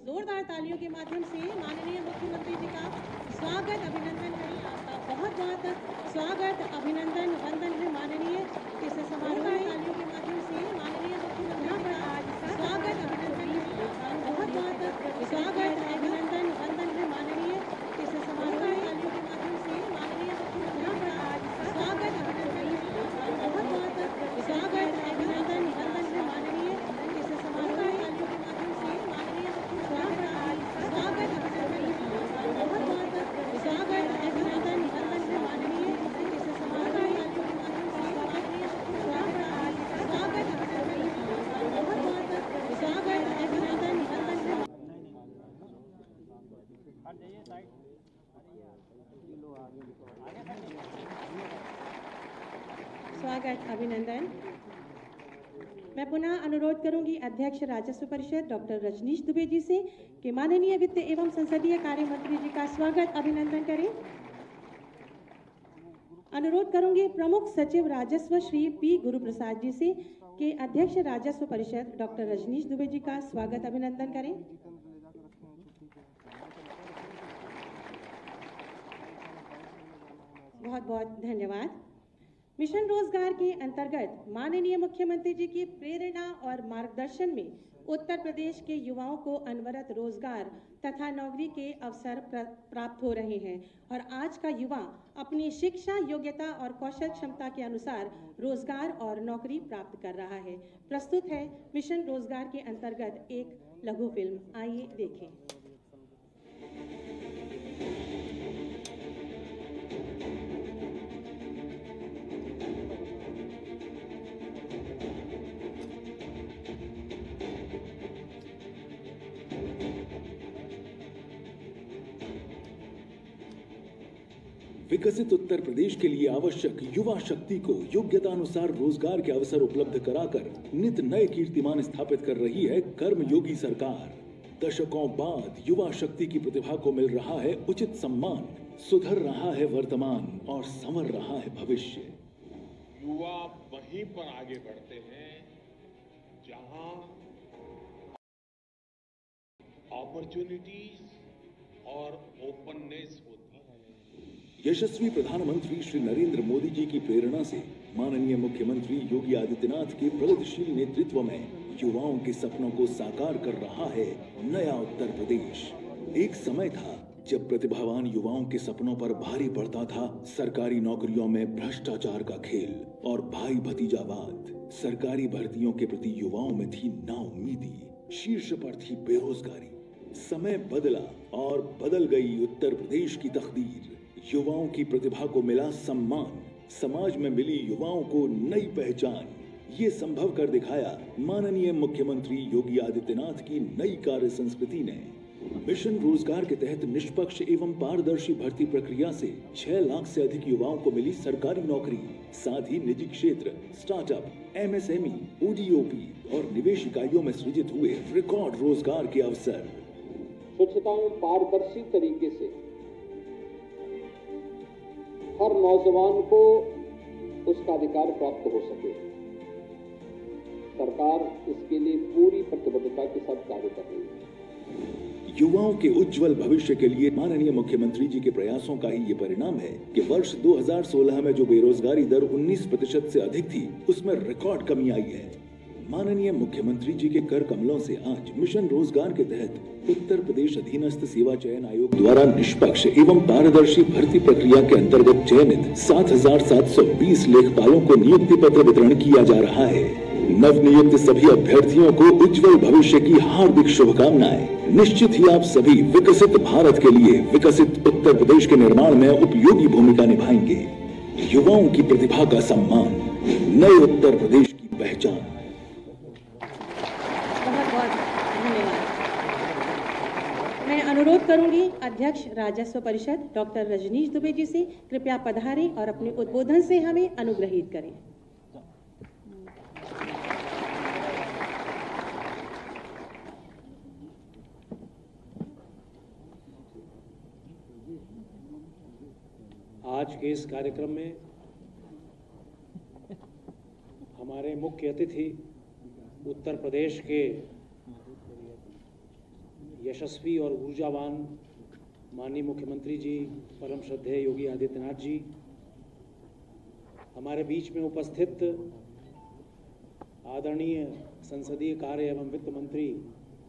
जोरदार तालियों के माध्यम से माननीय मुख्यमंत्री जी का स्वागत अभिनंदन करें। आपका बहुत बहुत स्वागत अभिनंदन वंदन है माननीय इस समारोह में। तालियों के माध्यम से माननीय मुख्यमंत्री का आज स्वागत अभिनंदन करें। बहुत बहुत स्वागत अभिनंदन वंदन है माननीय इस समारोह में। तालियों के माध्यम से माननीय मुख्यमंत्री का आज स्वागत अभिनंदन करें। बहुत बहुत स्वागत अभिनंदन वंदन है माननीय इस समारोह में। तालियों के माध्यम से माननीय मुख्यमंत्री का आज स्वागत अभिनंदन करें। बहुत बहुत स्वागत अभिनंदन वंदन है माननीय इस समारोह में। तालियों के माध्यम से माननीय मुख्यमंत्री का आज स्वागत अभिनंदन करें। बहुत बहुत स्वागत अभिनंदन वंदन है। स्वागत अभिनंदन। मैं पुनः अनुरोध करूंगी अध्यक्ष राजस्व परिषद डॉक्टर रजनीश दुबे जी से कि माननीय वित्त एवं संसदीय कार्य मंत्री जी का स्वागत अभिनंदन करें। अनुरोध करूंगी प्रमुख सचिव राजस्व श्री पी गुरुप्रसाद जी से कि अध्यक्ष राजस्व परिषद डॉक्टर रजनीश दुबे जी का स्वागत अभिनंदन करें। बहुत बहुत धन्यवाद। मिशन रोजगार के अंतर्गत माननीय मुख्यमंत्री जी की प्रेरणा और मार्गदर्शन में उत्तर प्रदेश के युवाओं को अनवरत रोजगार तथा नौकरी के अवसर प्राप्त हो रहे हैं और आज का युवा अपनी शिक्षा, योग्यता और कौशल क्षमता के अनुसार रोजगार और नौकरी प्राप्त कर रहा है। प्रस्तुत है मिशन रोजगार के अंतर्गत एक लघु फिल्म, आइए देखें। विकसित उत्तर प्रदेश के लिए आवश्यक युवा शक्ति को योग्यता अनुसार रोजगार के अवसर उपलब्ध कराकर नित नए कीर्तिमान स्थापित कर रही है कर्मयोगी सरकार। दशकों बाद युवा शक्ति की प्रतिभा को मिल रहा है उचित सम्मान, सुधर रहा है वर्तमान और संवर रहा है भविष्य। युवा वहीं पर आगे बढ़ते हैं जहां अपॉर्चुनिटीज और ओपननेस होती है। यशस्वी प्रधानमंत्री श्री नरेंद्र मोदी जी की प्रेरणा से माननीय मुख्यमंत्री योगी आदित्यनाथ के प्रगतिशील नेतृत्व में युवाओं के सपनों को साकार कर रहा है नया उत्तर प्रदेश। एक समय था जब प्रतिभावान युवाओं के सपनों पर भारी पड़ता था सरकारी नौकरियों में भ्रष्टाचार का खेल और भाई भतीजावाद। सरकारी भर्तियों के प्रति युवाओं में थी नाउम्मीदी, शीर्ष पर थी बेरोजगारी। समय बदला और बदल गई उत्तर प्रदेश की तकदीर। युवाओं की प्रतिभा को मिला सम्मान, समाज में मिली युवाओं को नई पहचान। ये संभव कर दिखाया माननीय मुख्यमंत्री योगी आदित्यनाथ की नई कार्य संस्कृति ने। मिशन रोजगार के तहत निष्पक्ष एवं पारदर्शी भर्ती प्रक्रिया से 6 लाख से अधिक युवाओं को मिली सरकारी नौकरी। साथ ही निजी क्षेत्र, स्टार्टअप, MSME, ODOP और निवेश इकाइयों में सृजित हुए रिकॉर्ड रोजगार के अवसर। स्वच्छता में पारदर्शी तरीके से हर नौजवान को उसका अधिकार प्राप्त हो सके, सरकार इसके लिए पूरी प्रतिबद्धता के साथ कार्य कर रही है। युवाओं के उज्जवल भविष्य के लिए माननीय मुख्यमंत्री जी के प्रयासों का ही ये परिणाम है कि वर्ष 2016 में जो बेरोजगारी दर 19% से अधिक थी, उसमें रिकॉर्ड कमी आई है। माननीय मुख्यमंत्री जी के कर कमलों से आज मिशन रोजगार के तहत उत्तर प्रदेश अधीनस्थ सेवा चयन आयोग द्वारा निष्पक्ष एवं पारदर्शी भर्ती प्रक्रिया के अंतर्गत चयनित 7,720 लेखपालों को नियुक्ति पत्र वितरण किया जा रहा है। नवनियुक्त सभी अभ्यर्थियों को उज्जवल भविष्य की हार्दिक शुभकामनाएं। निश्चित ही आप सभी विकसित भारत के लिए विकसित उत्तर प्रदेश के निर्माण में उपयोगी भूमिका निभाएंगे। युवाओं की प्रतिभा का सम्मान, नए उत्तर प्रदेश की पहचान। मैं अनुरोध करूंगी अध्यक्ष राजस्व परिषद डॉक्टर रजनीश दुबे जी से कृपया पधारें और अपने उद्बोधन से हमें अनुग्रहित करें। आज के इस कार्यक्रम में हमारे मुख्य अतिथि उत्तर प्रदेश के यशस्वी और ऊर्जावान माननीय मुख्यमंत्री जी परम श्रद्धेय योगी आदित्यनाथ जी, हमारे बीच में उपस्थित आदरणीय संसदीय कार्य एवं वित्त मंत्री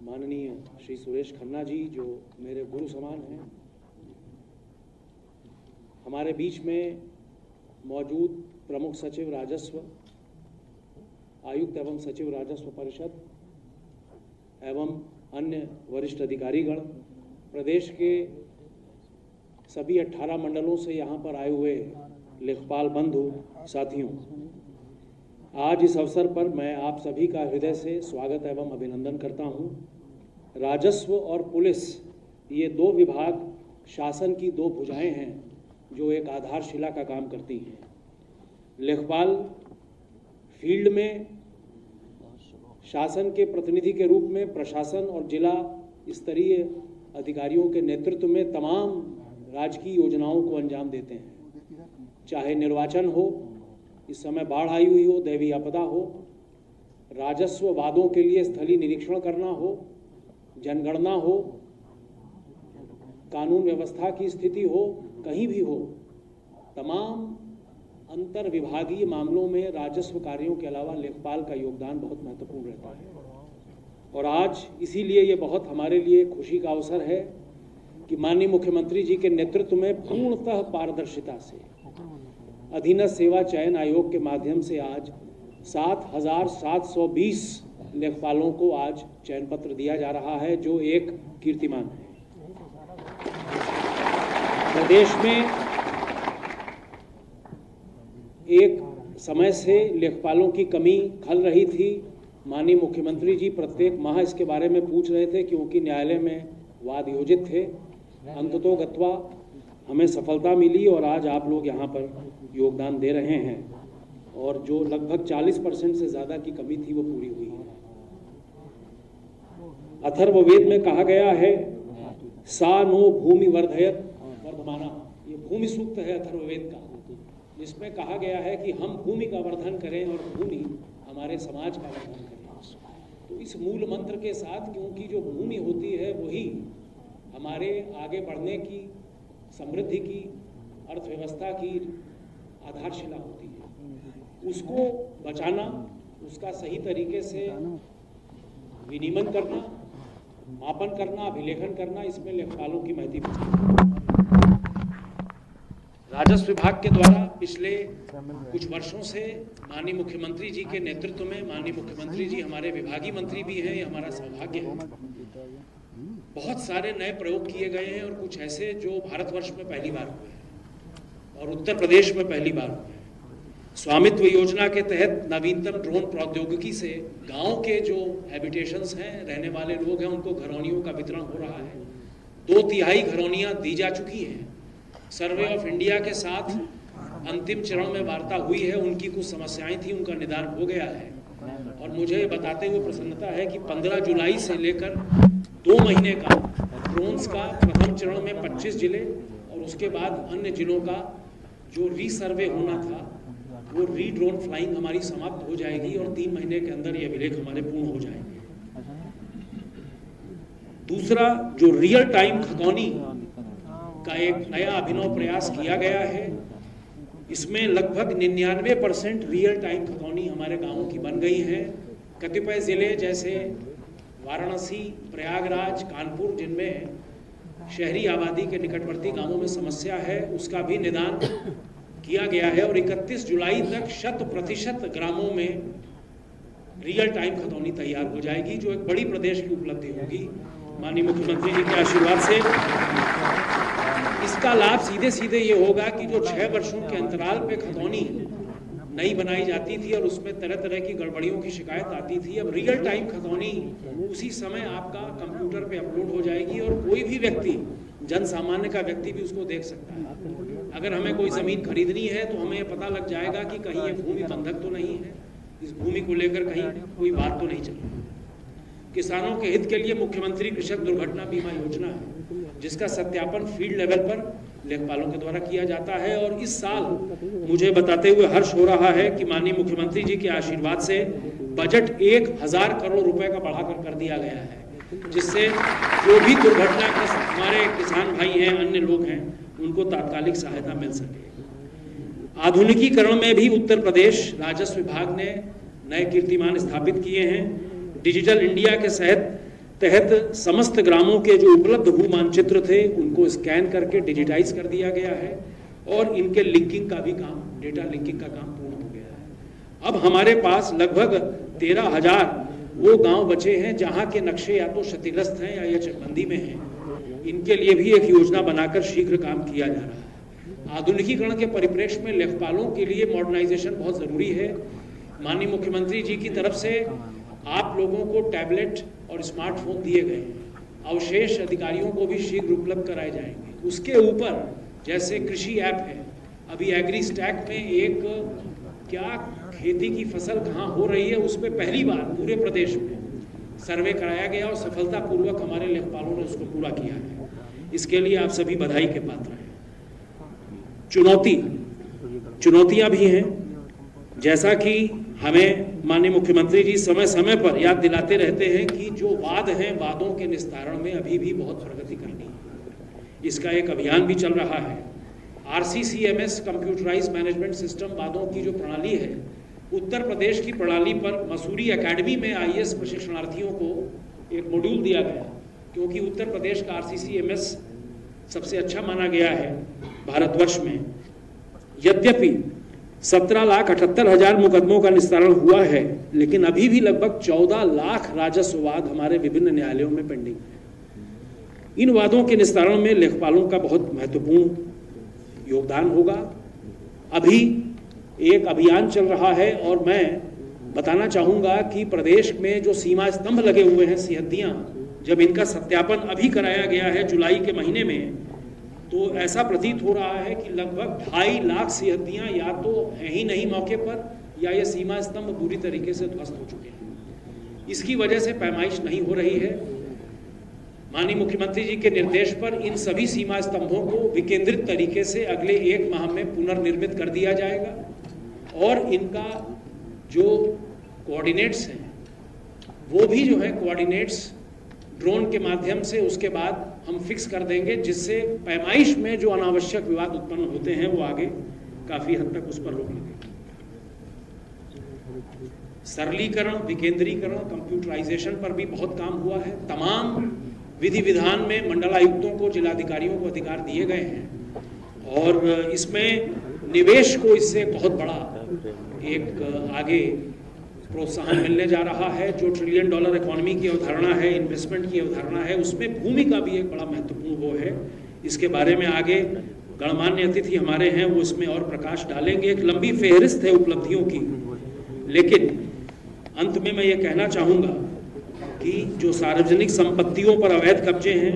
माननीय श्री सुरेश खन्ना जी, जो मेरे गुरु समान हैं, हमारे बीच में मौजूद प्रमुख सचिव राजस्व, आयुक्त एवं सचिव राजस्व परिषद एवं अन्य वरिष्ठ अधिकारीगण, प्रदेश के सभी 18 मंडलों से यहाँ पर आए हुए लेखपाल बंधु साथियों, आज इस अवसर पर मैं आप सभी का हृदय से स्वागत एवं अभिनंदन करता हूँ। राजस्व और पुलिस, ये दो विभाग शासन की दो भुजाएं हैं जो एक आधारशिला का काम करती हैं। लेखपाल फील्ड में शासन के प्रतिनिधि के रूप में प्रशासन और जिला स्तरीय अधिकारियों के नेतृत्व में तमाम राजकीय योजनाओं को अंजाम देते हैं, चाहे निर्वाचन हो, इस समय बाढ़ आई हुई हो, दैवीय आपदा हो, राजस्व वादों के लिए स्थलीय निरीक्षण करना हो, जनगणना हो, कानून व्यवस्था की स्थिति हो, कहीं भी हो, तमाम अंतर विभागीय मामलों में राजस्व कार्यों के अलावा लेखपाल का योगदान बहुत महत्वपूर्ण रहता है। और आज इसीलिए ये बहुत हमारे लिए खुशी का अवसर है कि माननीय मुख्यमंत्री जी के नेतृत्व में पूर्णतः पारदर्शिता से अधीनस्थ सेवा चयन आयोग के माध्यम से आज 7,720 लेखपालों को आज चयन पत्र दिया जा रहा है, जो एक कीर्तिमान है। प्रदेश में एक समय से लेखपालों की कमी खल रही थी। माननीय मुख्यमंत्री जी प्रत्येक माह इसके बारे में पूछ रहे थे, क्योंकि न्यायालय में वाद योजित थे। अंततोगत्वा हमें सफलता मिली और आज आप लोग यहाँ पर योगदान दे रहे हैं, और जो लगभग 40% से ज़्यादा की कमी थी वो पूरी हुई है। अथर्ववेद में कहा गया है, सा नो भूमि वर्धयत वर्धमाना, ये भूमि सूक्त है अथर्ववेद का, जिसमें कहा गया है कि हम भूमि का वर्धन करें और भूमि हमारे समाज का वर्धन करें। तो इस मूल मंत्र के साथ, क्योंकि जो भूमि होती है वही हमारे आगे बढ़ने की, समृद्धि की, अर्थव्यवस्था की आधारशिला होती है, उसको बचाना, उसका सही तरीके से विनियमन करना, मापन करना, अभिलेखन करना, इसमें लेखपालों की महती है। राजस्व विभाग के द्वारा पिछले कुछ वर्षों से माननीय मुख्यमंत्री जी के नेतृत्व में, माननीय मुख्यमंत्री जी हमारे विभागीय मंत्री भी हैं, ये हमारा सौभाग्य है, बहुत सारे नए प्रयोग किए गए हैं, और कुछ ऐसे जो भारतवर्ष में पहली बार हुए हैं और उत्तर प्रदेश में पहली बार हुए हैं। स्वामित्व योजना के तहत नवीनतम ड्रोन प्रौद्योगिकी से गांव के जो हैबिटेशंस हैं, रहने वाले लोग हैं, उनको घरौनियों का वितरण हो रहा है। 2/3 घरौनियां दी जा चुकी हैं। सर्वे ऑफ इंडिया के साथ अंतिम चरण में वार्ता हुई है, उनकी कुछ समस्याएं थी, उनका निदान हो गया है। और मुझे बताते हुए प्रसन्नता है कि 15 जुलाई से लेकर 2 महीने का ड्रोन्स का प्रथम चरण में 25 जिले और उसके बाद अन्य जिलों का जो रीसर्वे होना था, वो री ड्रोन फ्लाइंग हमारी समाप्त हो जाएगी और 3 महीने के अंदर ये अभिलेख हमारे पूर्ण हो जाएंगे। दूसरा, जो रियल टाइम खतौनी का एक नया अभिनव प्रयास किया गया है, इसमें लगभग 99% रियल टाइम खतौनी हमारे गांवों की बन गई है। कतिपय जिले जैसे वाराणसी, प्रयागराज, कानपुर, जिनमें शहरी आबादी के निकटवर्ती गांवों में समस्या है, उसका भी निदान किया गया है और 31 जुलाई तक 100% ग्रामों में रियल टाइम खतौनी तैयार हो जाएगी, जो एक बड़ी प्रदेश की उपलब्धि होगी। माननीय मुख्यमंत्री जी के आशीर्वाद से इसका लाभ सीधे सीधे ये होगा कि जो 6 वर्षों के अंतराल पे खतौनी नई बनाई जाती थी और उसमें तरह तरह की गड़बड़ियों की शिकायत आती थी, अब रियल टाइम खतौनी उसी समय आपका कंप्यूटर पे अपलोड हो जाएगी और कोई भी व्यक्ति, जन सामान्य का व्यक्ति भी उसको देख सकता है। अगर हमें कोई ज़मीन खरीदनी है तो हमें पता लग जाएगा कि कहीं ये भूमि बंधक तो नहीं है, इस भूमि को लेकर कहीं कोई बात तो नहीं चल रही। किसानों के हित के लिए मुख्यमंत्री कृषक दुर्घटना बीमा योजना है, जिसका सत्यापन फील्ड लेवल पर लेखपालों के द्वारा किया जाता है। और इस साल मुझे बताते हुए हर्ष हो रहा है कि माननीय मुख्यमंत्री जी के आशीर्वाद से बजट 1,000 करोड़ रुपए का बढ़ाकर कर दिया गया है। जिससे जो भी दुर्घटनाग्रस्त हमारे किसान भाई हैं, अन्य लोग हैं, उनको तात्कालिक सहायता मिल सके। आधुनिकीकरण में भी उत्तर प्रदेश राजस्व विभाग ने नए कीर्तिमान स्थापित किए हैं। डिजिटल इंडिया के तहत समस्त ग्रामों के जो उपलब्ध भू मानचित्र थे उनको स्कैन करके डिजिटाइज कर दिया गया है और इनके लिंकिंग का भी काम, डेटा लिंकिंग का काम पूर्ण हो गया है। अब हमारे पास लगभग 13,000 वो गांव बचे हैं जहां के नक्शे या तो क्षतिग्रस्त हैं या ये चकबंदी में हैं। इनके लिए भी एक योजना बनाकर शीघ्र काम किया जा रहा है। आधुनिकीकरण के परिप्रेक्ष्य में लेखपालों के लिए मॉडर्नाइजेशन बहुत जरूरी है। माननीय मुख्यमंत्री जी की तरफ से आप लोगों को टैबलेट और स्मार्टफोन दिए गए हैं। अवशेष अधिकारियों को भी शीघ्र उपलब्ध कराए जाएंगे। उसके ऊपर जैसे कृषि ऐप है, अभी एग्री स्टैक में एक क्या खेती की फसल कहाँ हो रही है उस पर पहली बार पूरे प्रदेश में सर्वे कराया गया और सफलतापूर्वक हमारे लेखपालों ने उसको पूरा किया है। इसके लिए आप सभी बधाई के पात्र हैं। चुनौतियां भी हैं, जैसा कि हमें माननीय मुख्यमंत्री जी समय समय पर याद दिलाते रहते हैं कि जो वाद हैं, वादों के निस्तारण में अभी भी बहुत प्रगति करनी है। इसका एक अभियान भी चल रहा है। RCCMS कंप्यूटराइज मैनेजमेंट सिस्टम वादों की जो प्रणाली है, उत्तर प्रदेश की प्रणाली पर मसूरी एकेडमी में IAS प्रशिक्षणार्थियों को एक मॉड्यूल दिया गया, क्योंकि उत्तर प्रदेश का RCCMS सबसे अच्छा माना गया है भारतवर्ष में। यद्यपि 17,78,000 मुकदमों का निस्तारण हुआ है, लेकिन अभी भी लगभग 14 लाख राजस्व वाद हमारे विभिन्न न्यायालयों में पेंडिंग है। इन वादों के निस्तारण में लेखपालों का बहुत महत्वपूर्ण योगदान होगा। अभी एक अभियान चल रहा है और मैं बताना चाहूंगा कि प्रदेश में जो सीमा स्तंभ लगे हुए हैं, सिहद्दियां, जब इनका सत्यापन अभी कराया गया है जुलाई के महीने में, तो ऐसा प्रतीत हो रहा है कि लगभग 2.5 लाख सिहद्दियां या तो हैं ही नहीं मौके पर, या ये सीमा स्तंभ पूरी तरीके से ध्वस्त हो चुके हैं। इसकी वजह से पैमाइश नहीं हो रही है। माननीय मुख्यमंत्री जी के निर्देश पर इन सभी सीमा स्तंभों को विकेंद्रित तरीके से अगले 1 माह में पुनर्निर्मित कर दिया जाएगा और इनका जो कोऑर्डिनेट्स हैं वो भी जो है कोऑर्डिनेट्स ड्रोन के माध्यम से उसके बाद हम फिक्स कर देंगे, जिससे पैमाइश में जो अनावश्यक विवाद उत्पन्न होते हैं वो आगे काफी हद तक उस पर रोक लगेगी। सरलीकरण, विकेंद्रीकरण, कंप्यूटराइजेशन पर भी बहुत काम हुआ है। तमाम विधि विधान में मंडलायुक्तों को, जिलाधिकारियों को अधिकार दिए गए हैं और इसमें निवेश को इससे बहुत बड़ा एक आगे प्रोत्साहन मिलने जा रहा है। जो $1 ट्रिलियन इकोनॉमी की अवधारणा है, इन्वेस्टमेंट की अवधारणा है, उसमें भूमि का भी एक बड़ा महत्वपूर्ण वो है। इसके बारे में आगे गणमान्य अतिथि हमारे हैं, वो इसमें और प्रकाश डालेंगे। एक लंबी फेहरिस्त है उपलब्धियों की, लेकिन अंत में मैं ये कहना चाहूँगा कि जो सार्वजनिक संपत्तियों पर अवैध कब्जे हैं,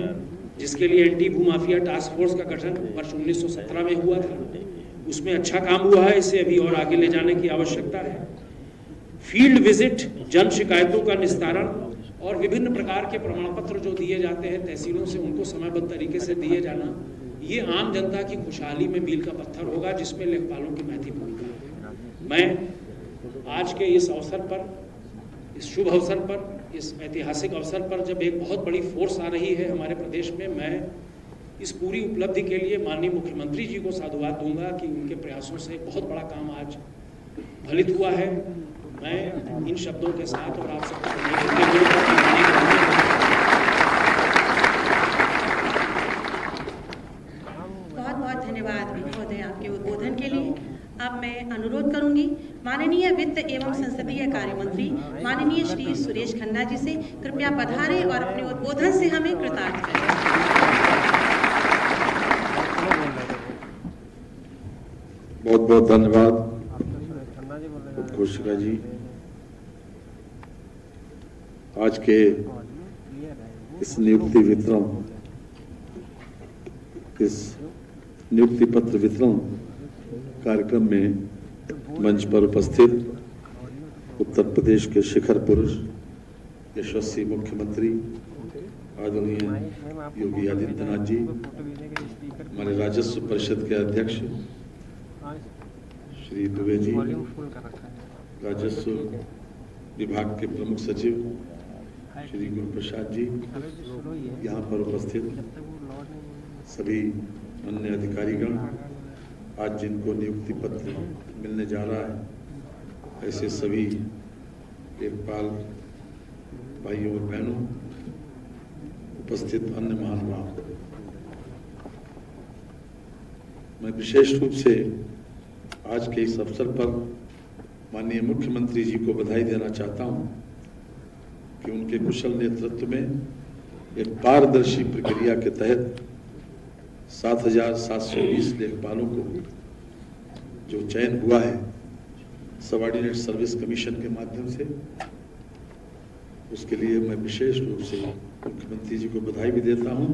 जिसके लिए एंटी भू माफिया टास्क फोर्स का गठन वर्ष 1917 में हुआ था, उसमें अच्छा काम हुआ है। इसे अभी और आगे ले जाने की आवश्यकता है। फील्ड विजिट, जन शिकायतों का निस्तारण और विभिन्न प्रकार के प्रमाण पत्र जो दिए जाते हैं तहसीलों से, उनको समयबद्ध तरीके से दिए जाना, ये आम जनता की खुशहाली में मील का पत्थर होगा, जिसमें लेखपालों की महती भूमिका है। मैं आज के इस अवसर पर, इस शुभ अवसर पर, इस ऐतिहासिक अवसर पर, जब एक बहुत बड़ी फोर्स आ रही है हमारे प्रदेश में, मैं इस पूरी उपलब्धि के लिए माननीय मुख्यमंत्री जी को साधुवाद दूंगा कि उनके प्रयासों से बहुत बड़ा काम आज फलित हुआ है। मैं इन शब्दों के साथ और आप सबको बहुत बहुत धन्यवाद महोदय आपके उद्बोधन के लिए। अब मैं अनुरोध करूंगी माननीय वित्त एवं संसदीय कार्य मंत्री माननीय श्री सुरेश खन्ना जी से, कृपया पधारें और अपने उद्बोधन से हमें कृतार्थ करें। बहुत बहुत धन्यवाद घोषिका जी। आज के इस नियुक्ति वितरण, इस नियुक्ति पत्र वितरण कार्यक्रम में मंच पर उपस्थित उत्तर प्रदेश के शिखर पुरुष, यशस्वी मुख्यमंत्री आदरणीय योगी आदित्यनाथ जी, हमारे राजस्व परिषद के अध्यक्ष श्री दुबे जी, राजस्व विभाग के प्रमुख सचिव श्री गुरु प्रसाद जी, यहाँ पर उपस्थित सभी अन्य अधिकारीगण, आज जिनको नियुक्ति पत्र मिलने जा रहा है, ऐसे सभी लेखपाल भाइयों और बहनों, उपस्थित अन्य महानुभाव, मैं विशेष रूप से आज के इस अवसर पर माननीय मुख्यमंत्री जी को बधाई देना चाहता हूं कि उनके कुशल नेतृत्व में एक पारदर्शी प्रक्रिया के तहत 7,720 लेखपालों को जो चयन हुआ है सबऑर्डिनेट सर्विस कमीशन के माध्यम से, उसके लिए मैं विशेष रूप से मुख्यमंत्री जी को बधाई भी देता हूं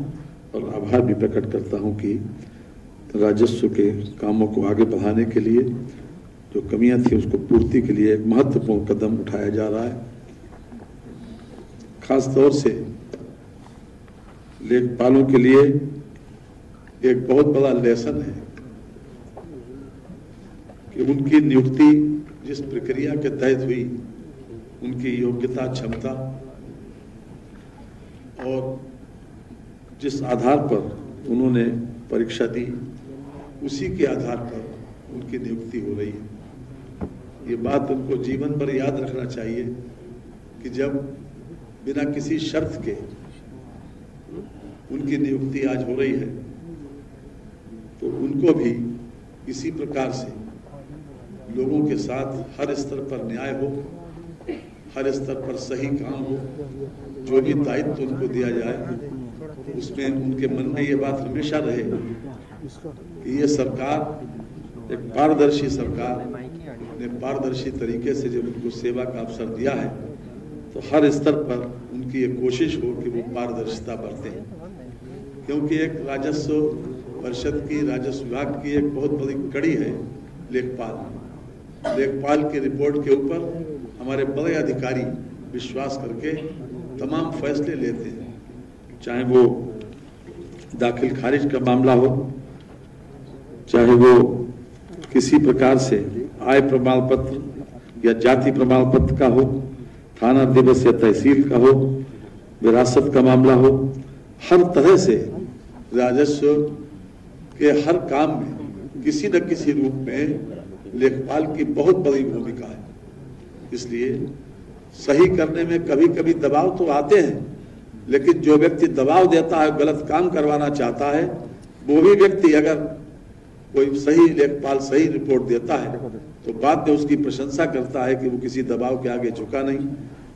और आभार भी प्रकट करता हूं कि राजस्व के कामों को आगे बढ़ाने के लिए जो कमियां थी उसको पूर्ति के लिए एक महत्वपूर्ण कदम उठाया जा रहा है। खास तौर से लेखपालों के लिए एक बहुत बड़ा लेसन है कि उनकी नियुक्ति जिस प्रक्रिया के तहत हुई, उनकी योग्यता, क्षमता और जिस आधार पर उन्होंने परीक्षा दी, उसी के आधार पर उनकी नियुक्ति हो रही है। ये बात उनको जीवन भर याद रखना चाहिए कि जब बिना किसी शर्त के उनकी नियुक्ति आज हो रही है, तो उनको भी इसी प्रकार से लोगों के साथ हर स्तर पर न्याय हो, हर स्तर पर सही काम हो, जो भी दायित्व उनको दिया जाए उसमें उनके मन में ये बात हमेशा रहे कि ये सरकार एक पारदर्शी सरकार ने पारदर्शी तरीके से जब उनको सेवा का अवसर दिया है, तो हर स्तर पर उनकी ये कोशिश हो कि वो पारदर्शिता बरतें, क्योंकि एक राजस्व परिषद की, राजस्व विभाग की एक बहुत बड़ी कड़ी है लेखपाल। लेखपाल की रिपोर्ट के ऊपर हमारे बड़े अधिकारी विश्वास करके तमाम फैसले लेते हैं, चाहे वो दाखिल खारिज का मामला हो, चाहे वो किसी प्रकार से आय प्रमाण पत्र या जाति प्रमाण पत्र का हो, थाना दिवस या तहसील का हो, विरासत का मामला हो, हर तरह से राजस्व के हर काम में किसी न किसी रूप में लेखपाल की बहुत बड़ी भूमिका है। इसलिए सही करने में कभी कभी दबाव तो आते हैं, लेकिन जो व्यक्ति दबाव देता है, गलत काम करवाना चाहता है, वो भी व्यक्ति अगर कोई सही लेखपाल सही रिपोर्ट देता है तो बाद में उसकी प्रशंसा करता है कि वो किसी दबाव के आगे झुका नहीं,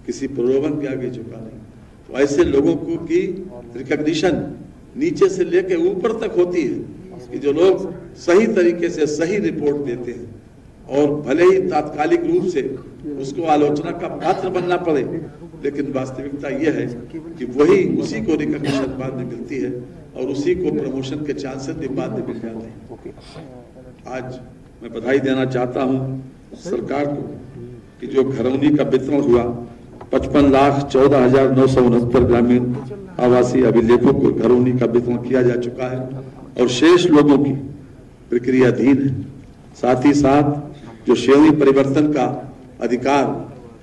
किसी प्रलोभन के आगे झुका नहीं। तो ऐसे लोगों को की रिकॉग्निशन नीचे से लेके ऊपर तक होती है कि जो लोग सही तरीके से सही रिपोर्ट देते हैं, और भले ही तात्कालिक रूप से उसको आलोचना का पात्र बनना पड़े, लेकिन वास्तविकता यह है कि वही उसी को रिकॉग्निशन बाद में मिलती है और उसी को प्रमोशन के चांसेस भी बाद में मिल जाते हैं। आज मैं बधाई देना चाहता हूं सरकार को कि जो घरौनी का वितरण हुआ, 55,14,969 ग्रामीण आवासीय अभिलेखों को घरौनी का वितरण किया जा चुका है और शेष लोगों की प्रक्रियाधीन है। साथ ही साथ जो श्रेणी परिवर्तन का अधिकार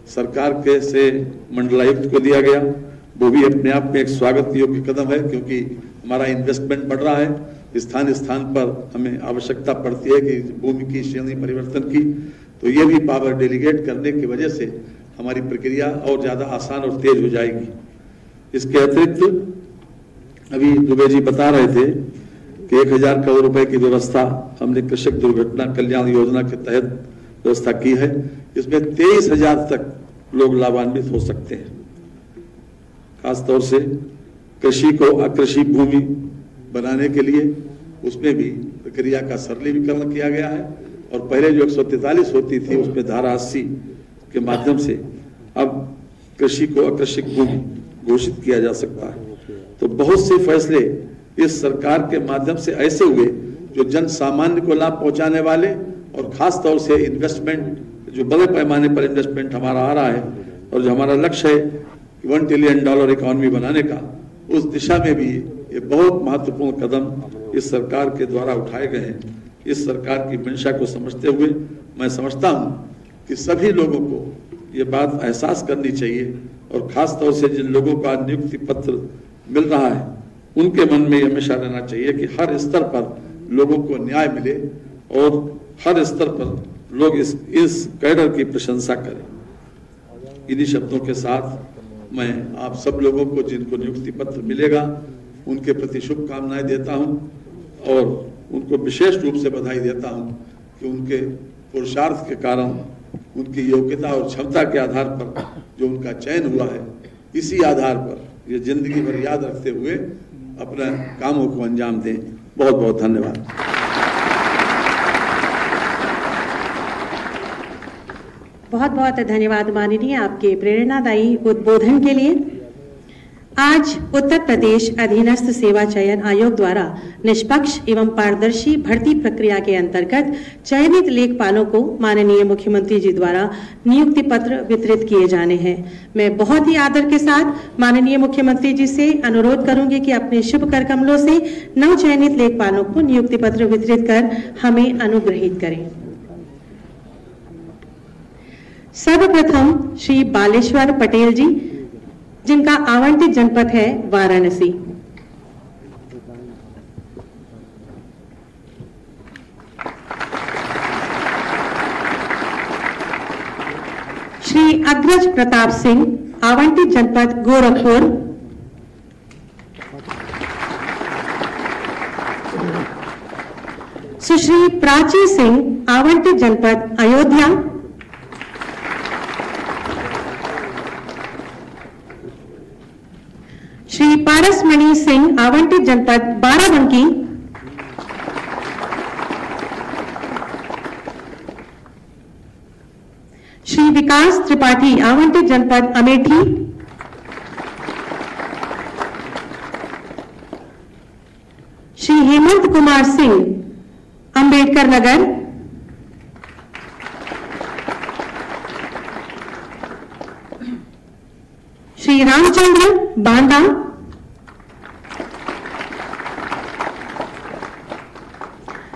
सरकार के से मंडलायुक्त को दिया गया, वो भी अपने आप में एक स्वागत योग्य कदम है, क्योंकि हमारा इन्वेस्टमेंट बढ़ रहा है। स्थान स्थान पर हमें आवश्यकता पड़ती है कि भूमि की श्रेणी परिवर्तन की, तो ये भी पावर डेलीगेट करने की वजह से हमारी प्रक्रिया और ज्यादा आसान और तेज हो जाएगी। इसके अतिरिक्त अभी दुबे जी बता रहे थे कि 1,000 करोड़ रुपए की व्यवस्था हमने कृषक दुर्घटना कल्याण योजना के तहत व्यवस्था की है। इसमें 23,000 तक लोग लाभान्वित हो सकते हैं। खासतौर से कृषि को अकृषि भूमि बनाने के लिए उसमें भी प्रक्रिया का सरलीकरण किया गया है, और पहले जो 143 होती थी उसमें धारा 80 के माध्यम से अब कृषि को अकृषिक भूमि घोषित किया जा सकता है। तो बहुत से फैसले इस सरकार के माध्यम से ऐसे हुए जो जन सामान्य को लाभ पहुंचाने वाले, और खास तौर से इन्वेस्टमेंट, जो बड़े पैमाने पर इन्वेस्टमेंट हमारा आ रहा है और जो हमारा लक्ष्य है $1 ट्रिलियन इकोनॉमी बनाने का, उस दिशा में भी ये बहुत महत्वपूर्ण कदम इस सरकार के द्वारा उठाए गए हैं। इस सरकार की मंशा को समझते हुए मैं समझता हूं कि सभी लोगों को ये बात एहसास करनी चाहिए और खास तौर से जिन लोगों का नियुक्ति पत्र मिल रहा है उनके मन में हमेशा रहना चाहिए कि हर स्तर पर लोगों को न्याय मिले और हर स्तर पर लोग इस कैडर की प्रशंसा करें। इन्हीं शब्दों के साथ मैं आप सब लोगों को जिनको नियुक्ति पत्र मिलेगा उनके प्रति शुभकामनाएं देता हूं और उनको विशेष रूप से बधाई देता हूं कि उनके पुरुषार्थ के कारण, उनकी योग्यता और क्षमता के आधार पर जो उनका चयन हुआ है, इसी आधार पर ये जिंदगी भर याद रखते हुए अपने कामों को अंजाम दें। बहुत बहुत धन्यवाद। बहुत बहुत धन्यवाद माननीय आपके प्रेरणादायी उद्बोधन के लिए। आज उत्तर प्रदेश अधीनस्थ सेवा चयन आयोग द्वारा निष्पक्ष एवं पारदर्शी भर्ती प्रक्रिया के अंतर्गत चयनित लेखपालों को माननीय मुख्यमंत्री जी द्वारा नियुक्ति पत्र वितरित किए जाने हैं। मैं बहुत ही आदर के साथ माननीय मुख्यमंत्री जी से अनुरोध करूंगी कि अपने शुभ कर कमलों से नव चयनित लेखपालों को नियुक्ति पत्र वितरित कर हमें अनुग्रहित करें। सर्वप्रथम श्री बालेश्वर पटेल जी, जिनका आवंटित जनपद है वाराणसी। श्री अग्रज प्रताप सिंह, आवंटित जनपद गोरखपुर। सुश्री प्राची सिंह, आवंटित जनपद अयोध्या। श्री पारसमणि सिंह, आवंटित जनपद बाराबंकी। श्री विकास त्रिपाठी, आवंटित जनपद अमेठी। श्री हेमंत कुमार सिंह, अंबेडकर नगर। श्री रामचंद्र बांदा।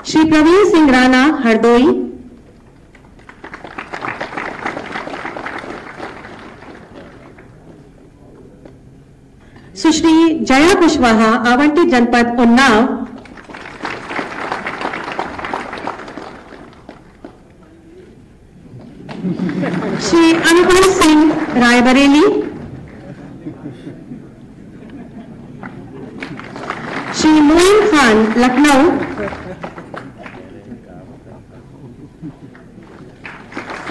श्री प्रवीण सिंह राणा, हरदोई। सुश्री जया कुशवाहा, आवंटित जनपद उन्नाव। श्री अनुपम सिंह, रायबरेली। श्री मोइन खान, लखनऊ।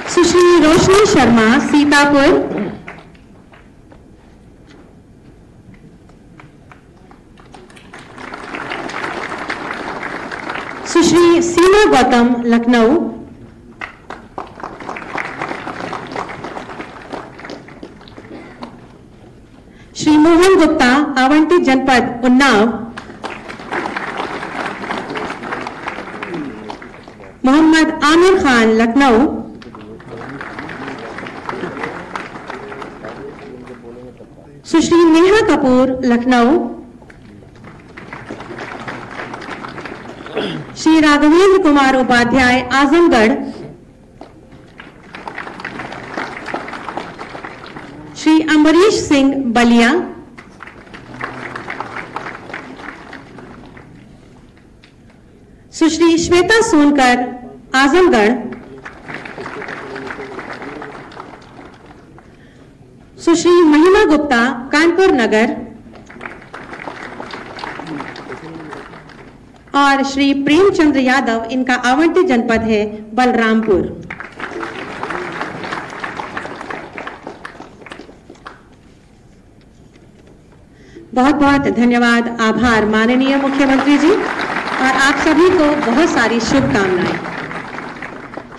सुश्री रोशनी शर्मा, सीतापुर। सुश्री सीमा गौतम, लखनऊ। श्री मोहन गुप्ता, आवंटित जनपद उन्नाव। मोहम्मद आमिर खान, लखनऊ। सुश्री नेहा कपूर, लखनऊ। श्री राघवेंद्र कुमार उपाध्याय, आजमगढ़। श्री अम्बरीश सिंह, बलिया। सुश्री श्वेता सोनकर, आजमगढ़। सुश्री महिमा गुप्ता, कानपुर नगर। और श्री प्रेमचंद्र यादव, इनका आवंटित जनपद है बलरामपुर। बहुत बहुत धन्यवाद, आभार माननीय मुख्यमंत्री जी, और आप सभी को बहुत सारी शुभकामनाएं।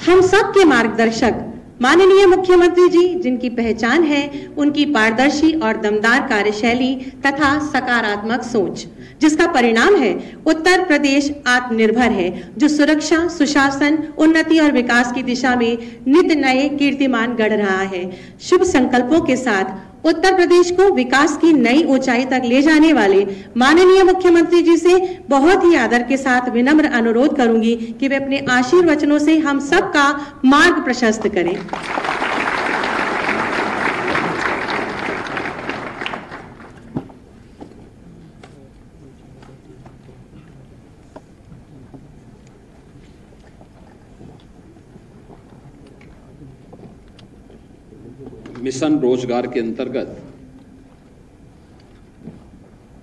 हम सब के मार्गदर्शक माननीय मुख्यमंत्री जी, जिनकी पहचान है उनकी पारदर्शी और दमदार कार्यशैली तथा सकारात्मक सोच, जिसका परिणाम है उत्तर प्रदेश आत्मनिर्भर है, जो सुरक्षा, सुशासन, उन्नति और विकास की दिशा में नित नए कीर्तिमान गढ़ रहा है। शुभ संकल्पों के साथ उत्तर प्रदेश को विकास की नई ऊंचाई तक ले जाने वाले माननीय मुख्यमंत्री जी से बहुत ही आदर के साथ विनम्र अनुरोध करूंगी कि वे अपने आशीर्वचनों से हम सब का मार्ग प्रशस्त करें। मिशन रोजगार के अंतर्गत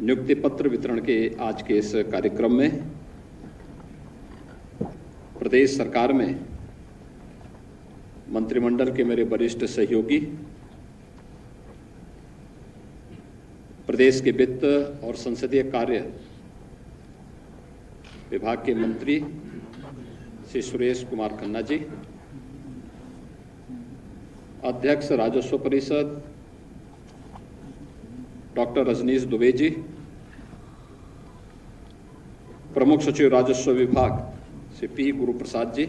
नियुक्ति पत्र वितरण के आज के इस कार्यक्रम में प्रदेश सरकार में मंत्रिमंडल के मेरे वरिष्ठ सहयोगी, प्रदेश के वित्त और संसदीय कार्य विभाग के मंत्री श्री सुरेश कुमार खन्ना जी, अध्यक्ष राजस्व परिषद डॉक्टर रजनीश दुबे जी, प्रमुख सचिव राजस्व विभाग श्री पी गुरुप्रसाद जी,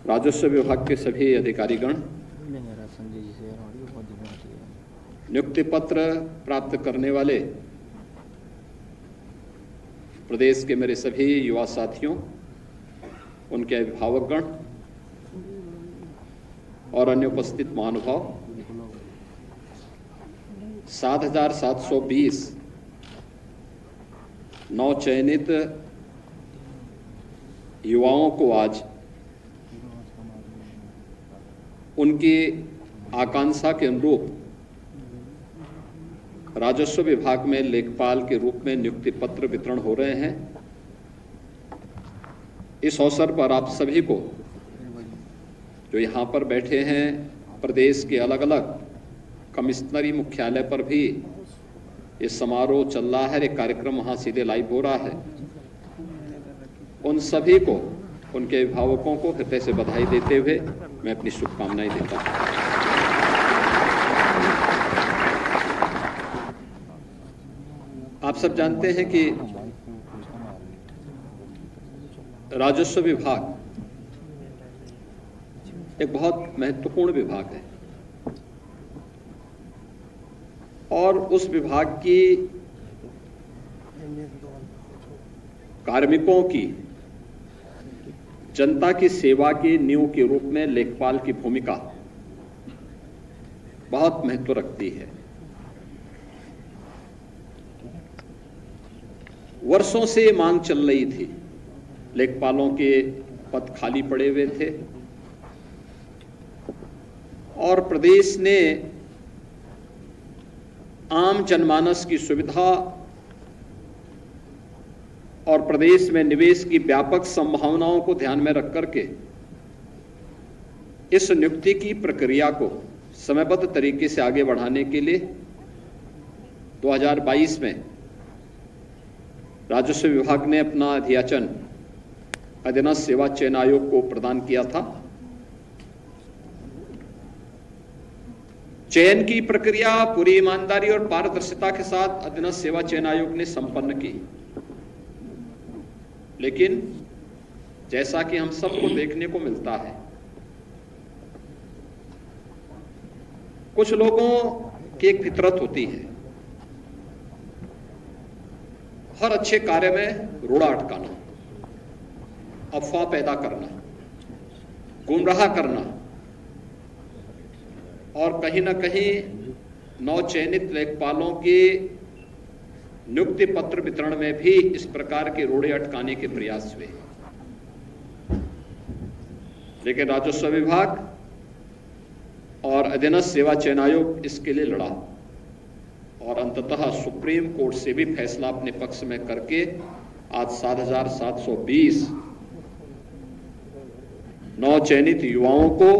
राजस्व विभाग के सभी अधिकारीगण, नियुक्ति पत्र प्राप्त करने वाले प्रदेश के मेरे सभी युवा साथियों, उनके अभिभावकगण और अन्य उपस्थित महानुभाव, 7,720 नवचयनित युवाओं को आज उनकी आकांक्षा के अनुरूप राजस्व विभाग में लेखपाल के रूप में नियुक्ति पत्र वितरण हो रहे हैं। इस अवसर पर आप सभी को, जो यहाँ पर बैठे हैं, प्रदेश के अलग अलग कमिश्नरी मुख्यालय पर भी ये समारोह चल रहा है, एक कार्यक्रम वहाँ सीधे लाइव हो रहा है, उन सभी को, उनके अभिभावकों को हृदय से बधाई देते हुए मैं अपनी शुभकामनाएं देता हूँ। आप सब जानते हैं कि राजस्व विभाग एक बहुत महत्वपूर्ण विभाग है और उस विभाग की कार्मिकों की जनता की सेवा की नींव के रूप में लेखपाल की भूमिका बहुत महत्व रखती है। वर्षों से मांग चल रही थी, लेखपालों के पद खाली पड़े हुए थे और प्रदेश ने आम जनमानस की सुविधा और प्रदेश में निवेश की व्यापक संभावनाओं को ध्यान में रख करके इस नियुक्ति की प्रक्रिया को समयबद्ध तरीके से आगे बढ़ाने के लिए 2022 में राजस्व विभाग ने अपना अध्याचन अधीनस्थ सेवा चयन आयोग को प्रदान किया था। चयन की प्रक्रिया पूरी ईमानदारी और पारदर्शिता के साथ अधीनस्थ सेवा चयन आयोग ने संपन्न की, लेकिन जैसा कि हम सबको देखने को मिलता है, कुछ लोगों की एक फितरत होती है, हर अच्छे कार्य में रोड़ा अटकाना, अफवाह पैदा करना, गुमराह करना और कहीं ना कहीं नवचयनित लेखपालों के नियुक्ति पत्र वितरण में भी इस प्रकार के रोड़े अटकाने के प्रयास हुए। लेकिन राजस्व विभाग और अधीनस्थ सेवा चयन आयोग इसके लिए लड़ा और अंततः सुप्रीम कोर्ट से भी फैसला अपने पक्ष में करके आज 7,720 नवचयनित युवाओं को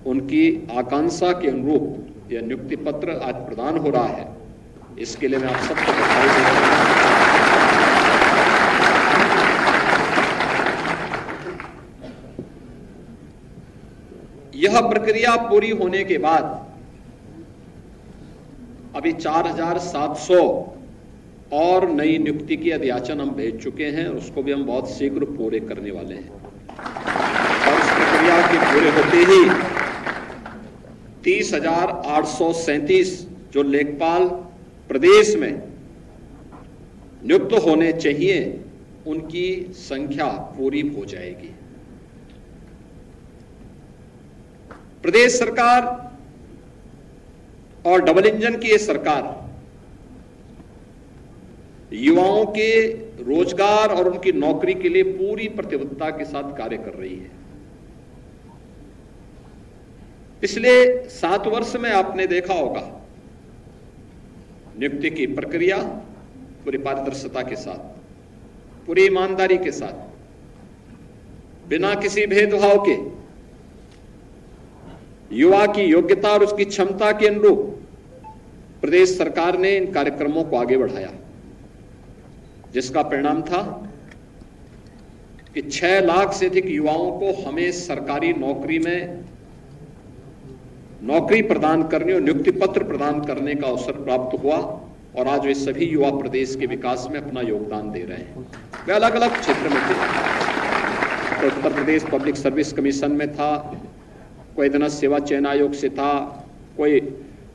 उनकी आकांक्षा के अनुरूप यह नियुक्ति पत्र आज प्रदान हो रहा है। इसके लिए मैं आप सबको बधाई देता हूं। यह प्रक्रिया पूरी होने के बाद अभी 4,700 और नई नियुक्ति की अध्याचन हम भेज चुके हैं और उसको भी हम बहुत शीघ्र पूरे करने वाले हैं और इस प्रक्रिया के पूरे होते ही 30,837 जो लेखपाल प्रदेश में नियुक्त होने चाहिए उनकी संख्या पूरी हो जाएगी। प्रदेश सरकार और डबल इंजन की ये सरकार युवाओं के रोजगार और उनकी नौकरी के लिए पूरी प्रतिबद्धता के साथ कार्य कर रही है। पिछले 7 वर्ष में आपने देखा होगा नियुक्ति की प्रक्रिया पूरी पारदर्शिता के साथ, पूरी ईमानदारी के साथ, बिना किसी भेदभाव के युवा की योग्यता और उसकी क्षमता के अनुरूप प्रदेश सरकार ने इन कार्यक्रमों को आगे बढ़ाया, जिसका परिणाम था कि 6 लाख से अधिक युवाओं को हमें सरकारी नौकरी में नौकरी प्रदान करने और नियुक्ति पत्र प्रदान करने का अवसर प्राप्त हुआ और आज वे सभी युवा प्रदेश के विकास में अपना योगदान दे रहे हैं। वे अलग अलग क्षेत्र में थे, तो Uttar Pradesh public service commission में था, कोई अधीनस्थ सेवा चयन आयोग से था, कोई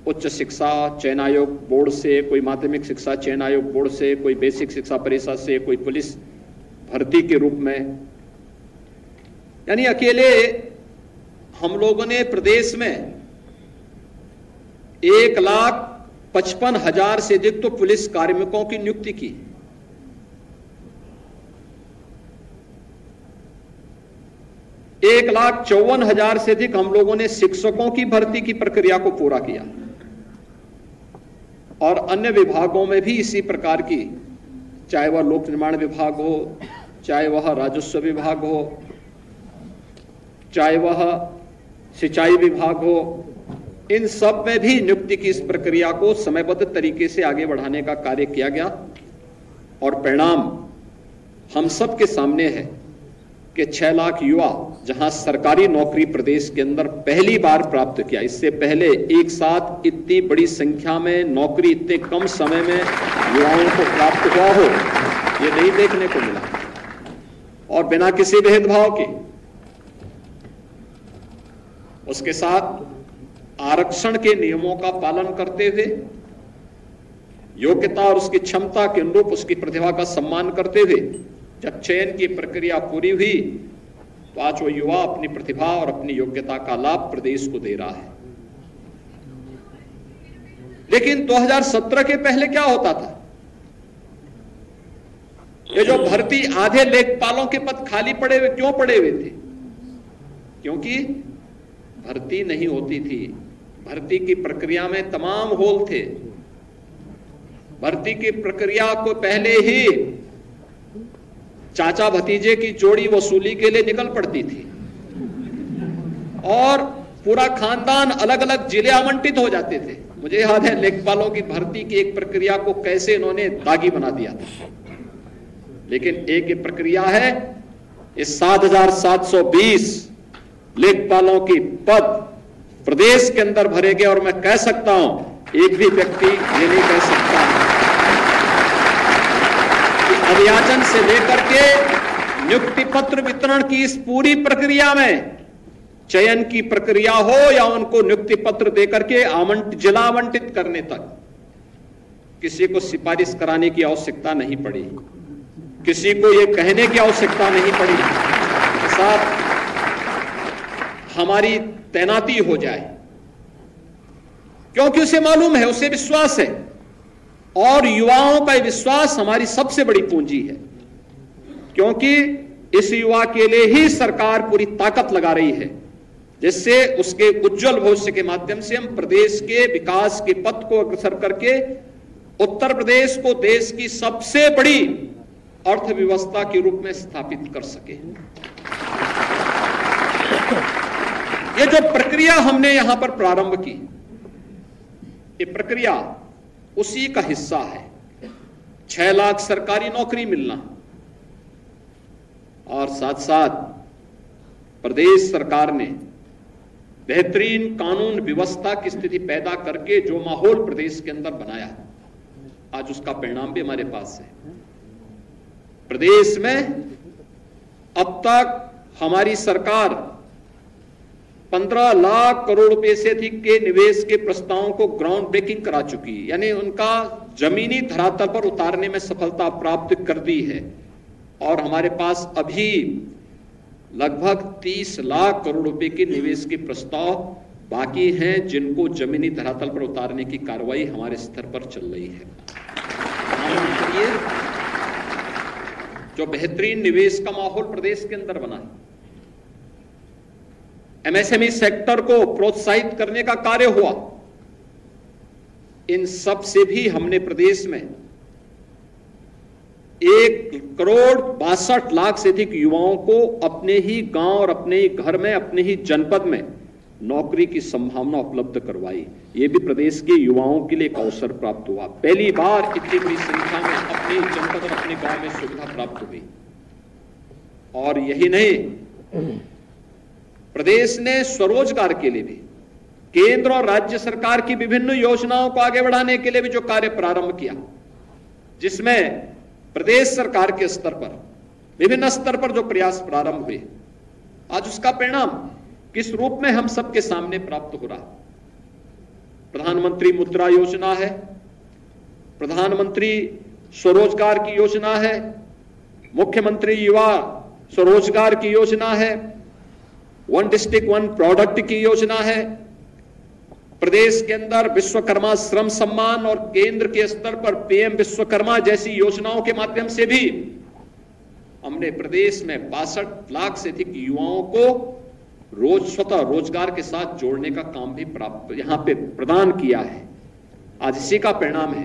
उच्च शिक्षा चयन आयोग बोर्ड से, कोई माध्यमिक शिक्षा चयन आयोग बोर्ड से, कोई बेसिक शिक्षा परिषद से, कोई पुलिस भर्ती के रूप में। यानी अकेले हम लोगों ने प्रदेश में 1,55,000 से अधिक तो पुलिस कार्मिकों की नियुक्ति की। एक 1,54,000 से अधिक हम लोगों ने शिक्षकों की भर्ती की प्रक्रिया को पूरा किया और अन्य विभागों में भी इसी प्रकार की, चाहे वह लोक निर्माण विभाग हो, चाहे वह राजस्व विभाग हो, चाहे वह सिंचाई विभाग हो, इन सब में भी नियुक्ति की इस प्रक्रिया को समयबद्ध तरीके से आगे बढ़ाने का कार्य किया गया और परिणाम हम सब के सामने है कि 6 लाख युवा जहां सरकारी नौकरी प्रदेश के अंदर पहली बार प्राप्त किया। इससे पहले एक साथ इतनी बड़ी संख्या में नौकरी इतने कम समय में युवाओं को प्राप्त हुआ हो, ये नहीं देखने को मिला और बिना किसी भेदभाव के। उसके साथ आरक्षण के नियमों का पालन करते हुए, योग्यता और उसकी क्षमता के अनुरूप उसकी प्रतिभा का सम्मान करते हुए जब चयन की प्रक्रिया पूरी हुई तो आज वो युवा अपनी प्रतिभा और अपनी योग्यता का लाभ प्रदेश को दे रहा है। लेकिन 2017 के पहले क्या होता था? ये जो भर्ती, आधे लेखपालों के पद खाली पड़े हुए, क्यों पड़े हुए थे? क्योंकि भर्ती नहीं होती थी। भर्ती की प्रक्रिया में तमाम होल थे। भर्ती की प्रक्रिया को पहले ही चाचा भतीजे की जोड़ी वसूली के लिए निकल पड़ती थी और पूरा खानदान अलग अलग जिले आवंटित हो जाते थे। मुझे याद है लेखपालों की भर्ती की एक प्रक्रिया को कैसे इन्होंने दागी बना दिया था। लेकिन एक ये प्रक्रिया है, इस 7,720 लेखपालों की पद प्रदेश के अंदर भरे गए और मैं कह सकता हूं, एक भी व्यक्ति ये नहीं कह सकता कि अभियाचन से लेकर के नियुक्ति पत्र वितरण की इस पूरी प्रक्रिया में, चयन की प्रक्रिया हो या उनको नियुक्ति पत्र देकर के जिला आवंटित करने तक, किसी को सिफारिश कराने की आवश्यकता नहीं पड़ी, किसी को यह कहने की आवश्यकता नहीं पड़ी साथ हमारी तैनाती हो जाए, क्योंकि उसे मालूम है, उसे विश्वास है और युवाओं का विश्वास हमारी सबसे बड़ी पूंजी है। क्योंकि इस युवा के लिए ही सरकार पूरी ताकत लगा रही है, जिससे उसके उज्जवल भविष्य के माध्यम से हम प्रदेश के विकास के पथ को अग्रसर करके उत्तर प्रदेश को देश की सबसे बड़ी अर्थव्यवस्था के रूप में स्थापित कर सके। ये जो प्रक्रिया हमने यहां पर प्रारंभ की, ये प्रक्रिया उसी का हिस्सा है। 6 लाख सरकारी नौकरी मिलना और साथ साथ प्रदेश सरकार ने बेहतरीन कानून व्यवस्था की स्थिति पैदा करके जो माहौल प्रदेश के अंदर बनाया, आज उसका परिणाम भी हमारे पास है। प्रदेश में अब तक हमारी सरकार 15 लाख करोड़ रुपए से अधिक के निवेश के प्रस्तावों को ग्राउंड ब्रेकिंग करा चुकी है, यानी उनका जमीनी धरातल पर उतारने में सफलता प्राप्त कर दी है। और हमारे पास अभी लगभग 30 लाख करोड़ रुपए के निवेश के प्रस्ताव बाकी हैं, जिनको जमीनी धरातल पर उतारने की कार्रवाई हमारे स्तर पर चल रही है। जो बेहतरीन निवेश का माहौल प्रदेश के अंदर बना है, एमएसएमई सेक्टर को प्रोत्साहित करने का कार्य हुआ। इन सब से भी हमने प्रदेश में 1,62,00,000 से अधिक युवाओं को अपने ही गांव और अपने ही घर में, अपने ही जनपद में नौकरी की संभावना उपलब्ध करवाई। ये भी प्रदेश के युवाओं के लिए एक अवसर प्राप्त हुआ। पहली बार इतनी बड़ी संख्या में अपने जनपद और अपने गांव में सुविधा प्राप्त हुई। और यही नहीं, प्रदेश ने स्वरोजगार के लिए भी केंद्र और राज्य सरकार की विभिन्न योजनाओं को आगे बढ़ाने के लिए भी जो कार्य प्रारंभ किया, जिसमें प्रदेश सरकार के स्तर पर, विभिन्न स्तर पर जो प्रयास प्रारंभ हुए, आज उसका परिणाम किस रूप में हम सबके सामने प्राप्त हो रहा। प्रधानमंत्री मुद्रा योजना है, प्रधानमंत्री स्वरोजगार की योजना है, मुख्यमंत्री युवा स्वरोजगार की योजना है, वन डिस्ट्रिक्ट वन प्रोडक्ट की योजना है, प्रदेश के अंदर विश्वकर्मा श्रम सम्मान और केंद्र के स्तर पर पीएम विश्वकर्मा जैसी योजनाओं के माध्यम से भी हमने प्रदेश में 62 लाख से अधिक युवाओं को स्वतः रोजगार के साथ जोड़ने का काम भी प्राप्त यहां पे प्रदान किया है। आज इसी का परिणाम है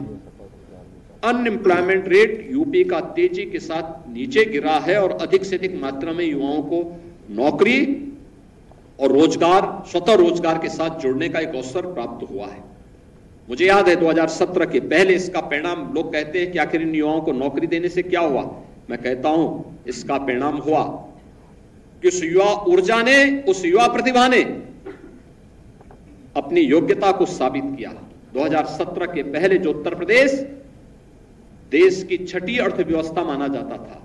अनएम्प्लॉयमेंट रेट यूपी का तेजी के साथ नीचे गिरा है और अधिक से अधिक मात्रा में युवाओं को नौकरी और रोजगार, स्वतः रोजगार के साथ जोड़ने का एक अवसर प्राप्त हुआ है। मुझे याद है 2017 के पहले इसका परिणाम, लोग कहते हैं कि आखिर इन युवाओं को नौकरी देने से क्या हुआ। मैं कहता हूं इसका परिणाम हुआ कि उस युवा ऊर्जा ने, उस युवा प्रतिभा ने अपनी योग्यता को साबित किया। 2017 के पहले जो उत्तर प्रदेश देश की छठी अर्थव्यवस्था माना जाता था,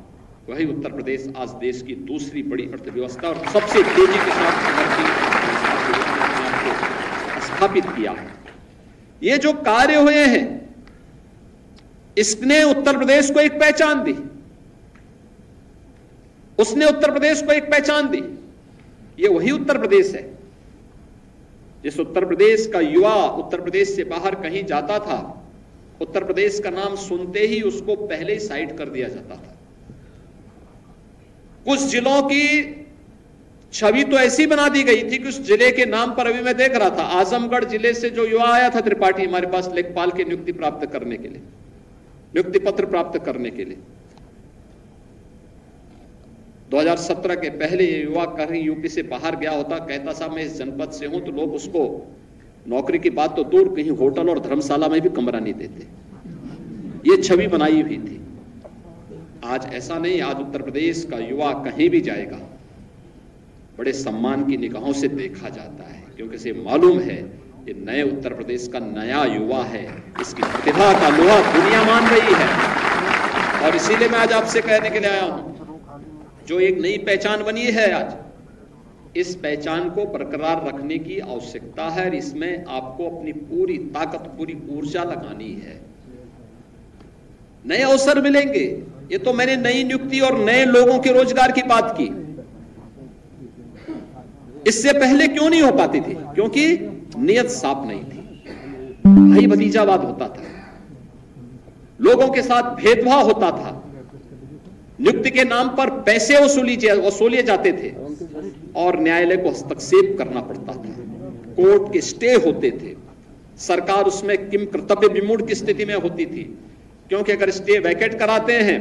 वही उत्तर प्रदेश आज देश की दूसरी बड़ी अर्थव्यवस्था और सबसे तेजी के साथ स्थापित किया है। ये जो कार्य हुए हैं, इसने उत्तर प्रदेश को एक पहचान दी, उसने उत्तर प्रदेश को एक पहचान दी। ये वही उत्तर प्रदेश है जिस उत्तर प्रदेश का युवा उत्तर प्रदेश से बाहर कहीं जाता था, उत्तर प्रदेश का नाम सुनते ही उसको पहले ही साइड कर दिया जाता था। कुछ जिलों की छवि तो ऐसी बना दी गई थी कि उस जिले के नाम पर, अभी मैं देख रहा था, आजमगढ़ जिले से जो युवा आया था त्रिपाठी हमारे पास लेखपाल की नियुक्ति प्राप्त करने के लिए, नियुक्ति पत्र प्राप्त करने के लिए, 2017 के पहले ये युवा कहीं यूपी से बाहर गया होता, कहता साहब मैं इस जनपद से हूं, तो लोग उसको नौकरी की बात तो दूर, कहीं होटल और धर्मशाला में भी कमरा नहीं देते। ये छवि बनाई हुई थी। आज ऐसा नहीं, आज उत्तर प्रदेश का युवा कहीं भी जाएगा बड़े सम्मान की निगाहों से देखा जाता है, क्योंकि इसे मालूम है ये नए उत्तर प्रदेश का नया युवा है, इसकी प्रतिभा का लोहा दुनिया मान रही है। और इसीलिए मैं आज आपसे कहने के लिए आया हूं, जो एक नई पहचान बनी है आज, इस पहचान को बरकरार रखने की आवश्यकता है और इसमें आपको अपनी पूरी ताकत, पूरी ऊर्जा लगानी है। नए अवसर मिलेंगे, ये तो मैंने नई नियुक्ति और नए लोगों के रोजगार की बात की। इससे पहले क्यों नहीं हो पाती थी? क्योंकि नियत साफ नहीं थी, भाई भतीजावाद होता था, लोगों के साथ भेदभाव होता था, नियुक्ति के नाम पर पैसे वसूले जाते थे और न्यायालय को हस्तक्षेप करना पड़ता था, कोर्ट के स्टे होते थे, सरकार उसमें किम कर्तव्य विमूढ़ की स्थिति में होती थी, क्योंकि अगर स्टे वैकेट कराते हैं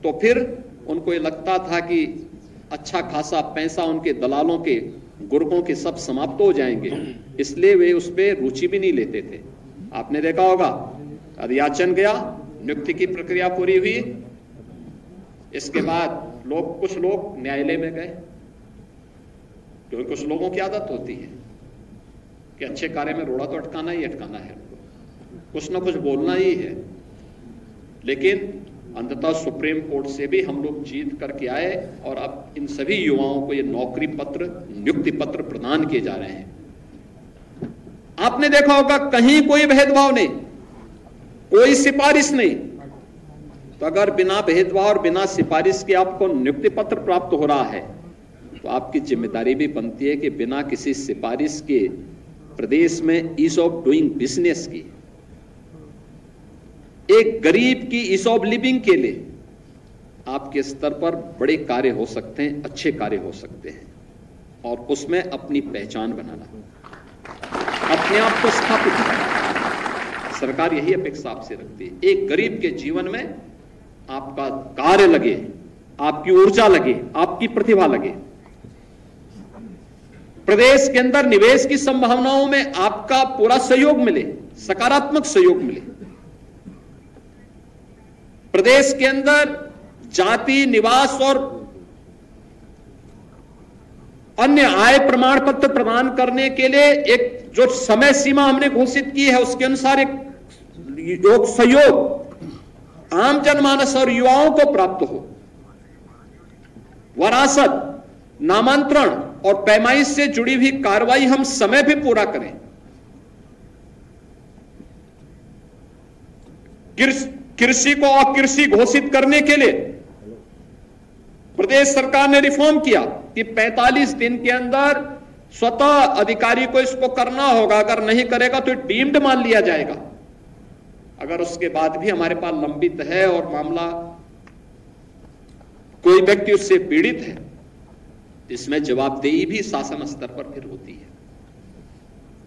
तो फिर उनको ये लगता था कि अच्छा खासा पैसा उनके दलालों के, गुर्गों के सब समाप्त हो जाएंगे, इसलिए वे उस पर रुचि भी नहीं लेते थे। आपने देखा होगा, अधियाचन गया, नियुक्ति की प्रक्रिया पूरी हुई, इसके बाद कुछ लोग न्यायालय में गए, क्योंकि कुछ लोगों की आदत होती है कि अच्छे कार्य में रोड़ा तो अटकाना ही अटकाना है, कुछ ना कुछ बोलना ही है। लेकिन अंततः सुप्रीम कोर्ट से भी हम लोग जीत करके आए और अब इन सभी युवाओं को ये नौकरी पत्र, नियुक्ति पत्र प्रदान किए जा रहे हैं। आपने देखा होगा कहीं कोई भेदभाव नहीं, कोई सिफारिश नहीं। तो अगर बिना भेदभाव और बिना सिफारिश के आपको नियुक्ति पत्र प्राप्त हो रहा है, तो आपकी जिम्मेदारी भी बनती है कि बिना किसी सिफारिश के प्रदेश में ईज ऑफ डूइंग बिजनेस की, एक गरीब की ईज ऑफ लिविंग के लिए आपके स्तर पर बड़े कार्य हो सकते हैं, अच्छे कार्य हो सकते हैं। और उसमें अपनी पहचान बनाना, अपने आप को स्थापित करना। सरकार यही अपेक्षा आपसे रखती है। एक गरीब के जीवन में आपका कार्य लगे, आपकी ऊर्जा लगे, आपकी प्रतिभा लगे। प्रदेश के अंदर निवेश की संभावनाओं में आपका पूरा सहयोग मिले, सकारात्मक सहयोग मिले। प्रदेश के अंदर जाति, निवास और अन्य आय प्रमाण पत्र प्रदान करने के लिए एक जो समय सीमा हमने घोषित की है, उसके अनुसार एक सहयोग आम जनमानस और युवाओं को प्राप्त हो। वरासत, नामांतरण और पैमाइश से जुड़ी हुई कार्रवाई हम समय पे पूरा करें। कृषि को अकृषि घोषित करने के लिए प्रदेश सरकार ने रिफॉर्म किया कि 45 दिन के अंदर स्वतः अधिकारी को इसको करना होगा, अगर नहीं करेगा तो डीम्ड मान लिया जाएगा। अगर उसके बाद भी हमारे पास लंबित है और मामला कोई व्यक्ति उससे पीड़ित है, इसमें जवाबदेही भी शासन स्तर पर फिर होती है।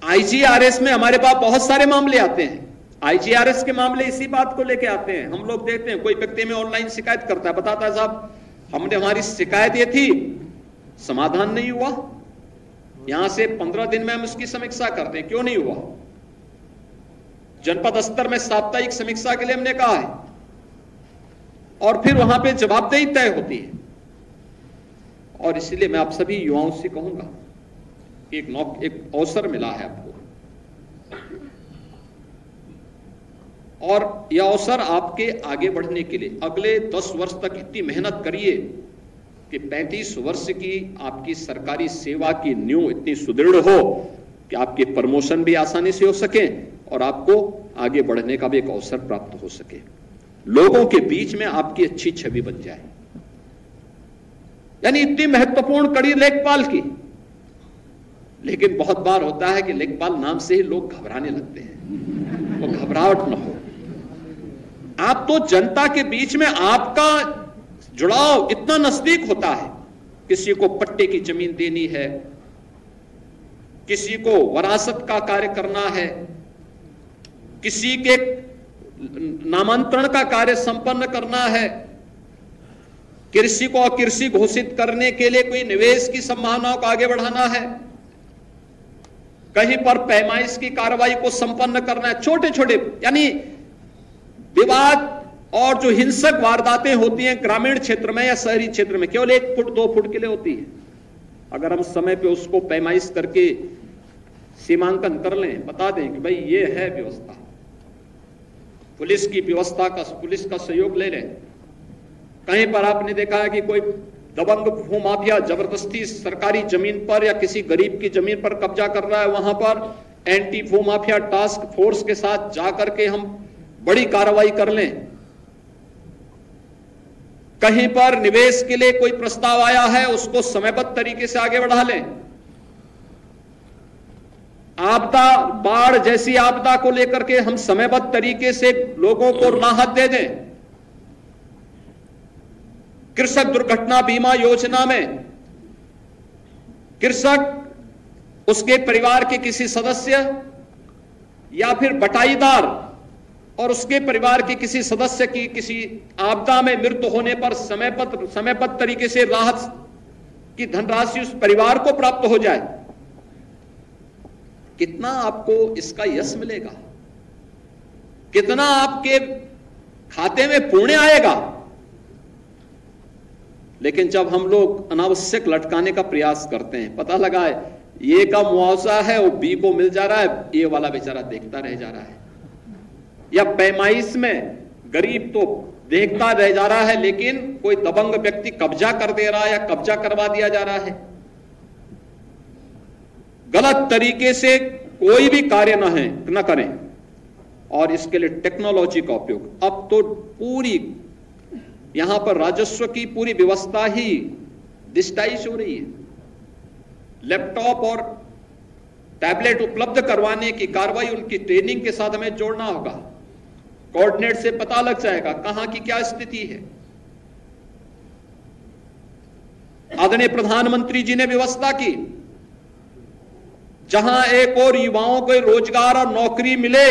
आईजीआरएस में हमारे पास बहुत सारे मामले आते हैं। आईजीआरएस के मामले इसी बात को लेकर आते हैं। हम लोग देखते हैं कोई व्यक्ति में ऑनलाइन शिकायत करता है, बताता है साहब हमने हमारी शिकायत ये थी, समाधान नहीं हुआ। यहां से 15 दिन में हम उसकी समीक्षा करते हैं, क्यों नहीं हुआ। जनपद स्तर में साप्ताहिक समीक्षा के लिए हमने कहा है और फिर वहां पे जवाबदेही तय होती है। और इसलिए मैं आप सभी युवाओं से कहूंगा कि एक अवसर मिला है आपको, और यह अवसर आपके आगे बढ़ने के लिए अगले 10 वर्ष तक इतनी मेहनत करिए कि 35 वर्ष की आपकी सरकारी सेवा की नींव इतनी सुदृढ़ हो कि आपके प्रमोशन भी आसानी से हो सके और आपको आगे बढ़ने का भी एक अवसर प्राप्त हो सके। लोगों के बीच में आपकी अच्छी छवि बन जाए। यानी इतनी महत्वपूर्ण कड़ी लेखपाल की, लेकिन बहुत बार होता है कि लेखपाल नाम से ही लोग घबराने लगते हैं। वो घबराहट न हो। आप तो जनता के बीच में आपका जुड़ाव इतना नजदीक होता है। किसी को पट्टे की जमीन देनी है, किसी को वरासत का कार्य करना है, किसी के नामांतरण का कार्य संपन्न करना है, कृषि को अकृषि घोषित करने के लिए कोई निवेश की संभावनाओं को आगे बढ़ाना है, कहीं पर पैमाइश की कार्रवाई को संपन्न करना है। छोटे छोटे यानी विवाद और जो हिंसक वारदातें होती हैं ग्रामीण क्षेत्र में या शहरी क्षेत्र में, केवल 1 फुट 2 फुट के लिए होती है। अगर हम समय पे उसको पैमाइश करके सीमांकन कर लें, बता दें कि भाई ये है व्यवस्था, पुलिस की व्यवस्था का, पुलिस का सहयोग ले लें। कहीं पर आपने देखा है कि कोई दबंग भूमाफिया जबरदस्ती सरकारी जमीन पर या किसी गरीब की जमीन पर कब्जा कर रहा है, वहां पर एंटी भूमाफिया टास्क फोर्स के साथ जाकर के हम बड़ी कार्रवाई कर लें। कहीं पर निवेश के लिए कोई प्रस्ताव आया है, उसको समयबद्ध तरीके से आगे बढ़ा लें। आपदा, बाढ़ जैसी आपदा को लेकर के हम समयबद्ध तरीके से लोगों को राहत दे दें। कृषक दुर्घटना बीमा योजना में कृषक, उसके परिवार के किसी सदस्य या फिर बटाईदार और उसके परिवार के किसी सदस्य की किसी आपदा में मृत्यु होने पर समयबद्ध तरीके से राहत की धनराशि उस परिवार को प्राप्त हो जाए। कितना आपको इसका यश मिलेगा, कितना आपके खाते में पुण्य आएगा। लेकिन जब हम लोग अनावश्यक लटकाने का प्रयास करते हैं, पता लगा है ये का मुआवजा है वो बी को मिल जा रहा है, ये वाला बेचारा देखता रह जा रहा है। या पैमाइश में गरीब तो देखता रह जा रहा है, लेकिन कोई दबंग व्यक्ति कब्जा कर दे रहा है या कब्जा करवा दिया जा रहा है। गलत तरीके से कोई भी कार्य न करें। और इसके लिए टेक्नोलॉजी का उपयोग, अब तो पूरी यहां पर राजस्व की पूरी व्यवस्था ही डिजिटाइज हो रही है। लैपटॉप और टैबलेट उपलब्ध करवाने की कार्रवाई उनकी ट्रेनिंग के साथ हमें जोड़ना होगा। कोऑर्डिनेट से पता लग जाएगा कहां की क्या स्थिति है। आदरणीय प्रधानमंत्री जी ने व्यवस्था की, जहां एक और युवाओं को रोजगार और नौकरी मिले,